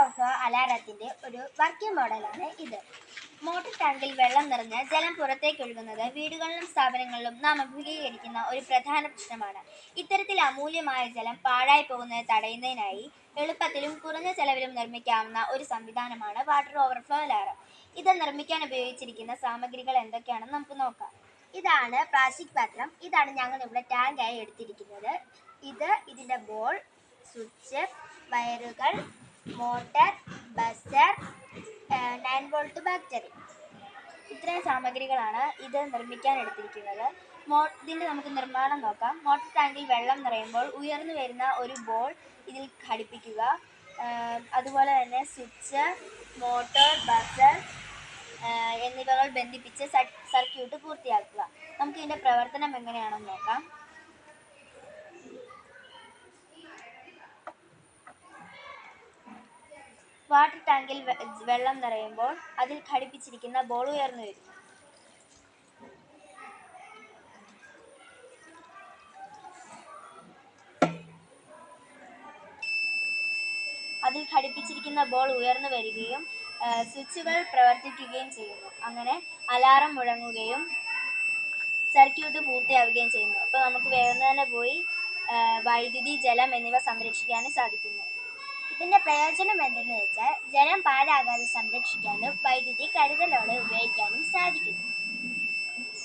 Of അലാറത്തിന്റെ ഒരു working മോഡലാണ് ഇത്. മോട്ടോർ ടാങ്കിൽ വെള്ളം നിറഞ്ഞ് ജലം പുറത്തേക്ക് ഒഴുകുന്നത് വീടുകളിലും സ്ഥാപനങ്ങളിലും നാം അഭിമുഖീകരിക്കുന്ന ഒരു പ്രധാന പ്രശ്നമാണ്. ഇത്തരത്തിൽ അമൂല്യമായ ജലം പാഴായി പോകുന്നത് തടയുന്നതിനായി എളുപ്പത്തിലും കുറഞ്ഞ ചെലവിലും നിർമ്മിക്കാവുന്ന ഒരു സംവിധാനമാണ് വാട്ടർ ഓവർഫ്ലോ അലാറം. ഇത് നിർമ്മിക്കാൻ ഉപയോഗിച്ചിരിക്കുന്ന സാമഗ്രികൾ എന്തൊക്കെയാണെന്ന് നമുക്ക് നോക്കാം. ഇതാണ് പ്ലാസ്റ്റിക് പാത്രം. ഇതാണ് ഞങ്ങൾ ഇവിടെ ടാങ്കായി എടുത്തിരിക്കുന്നത്. ഇതിൻ്റെ ബോൾ, സ്വിച്ച്, വയറുകൾ, മോട്ടർ, ബസർ, 9 വോൾട്ട് ബാറ്ററി. ഇത്രയും സാമഗ്രികളാണ് ഇത് നിർമ്മിക്കാൻ എടുത്തിരിക്കുന്നത്. ഇതിൻ്റെ നമുക്ക് നിർമ്മാണം നോക്കാം. മോട്ടോർ ടാങ്കിൽ വെള്ളം നിറയുമ്പോൾ ഉയർന്നു വരുന്ന ഒരു ബോൾ ഇതിൽ ഘടിപ്പിക്കുക. അതുപോലെ തന്നെ സ്വിച്ച്, മോട്ടോർ, ബസർ എന്നിവകൾ ബന്ധിപ്പിച്ച് സർക്യൂട്ട് പൂർത്തിയാക്കുക. നമുക്ക് ഇതിൻ്റെ പ്രവർത്തനം എങ്ങനെയാണെന്ന് നോക്കാം. വാട്ടർ ടാങ്കിൽ വെള്ളം നിറയുമ്പോൾ അതിൽ ഘടിപ്പിച്ചിരിക്കുന്ന ബോൾ ഉയർന്നു വരുന്നു. അതിൽ ഘടിപ്പിച്ചിരിക്കുന്ന ബോൾ ഉയർന്നു വരികയും സ്വിച്ചുകൾ പ്രവർത്തിക്കുകയും ചെയ്യുന്നു. അങ്ങനെ അലാറം മുഴങ്ങുകയും സർക്യൂട്ട് പൂർത്തിയാവുകയും ചെയ്യുന്നു. അപ്പോൾ നമുക്ക് വേഗം തന്നെ പോയി വൈദ്യുതി, ജലം എന്നിവ സംരക്ഷിക്കാനും സാധിക്കുന്നു. ഇതിൻ്റെ പ്രയോജനം എന്തെന്ന് വെച്ചാൽ ജലം പാഴാകാതെ സംരക്ഷിക്കാനും വൈദ്യുതി കരുതലോടെ ഉപയോഗിക്കാനും സാധിക്കുന്നു.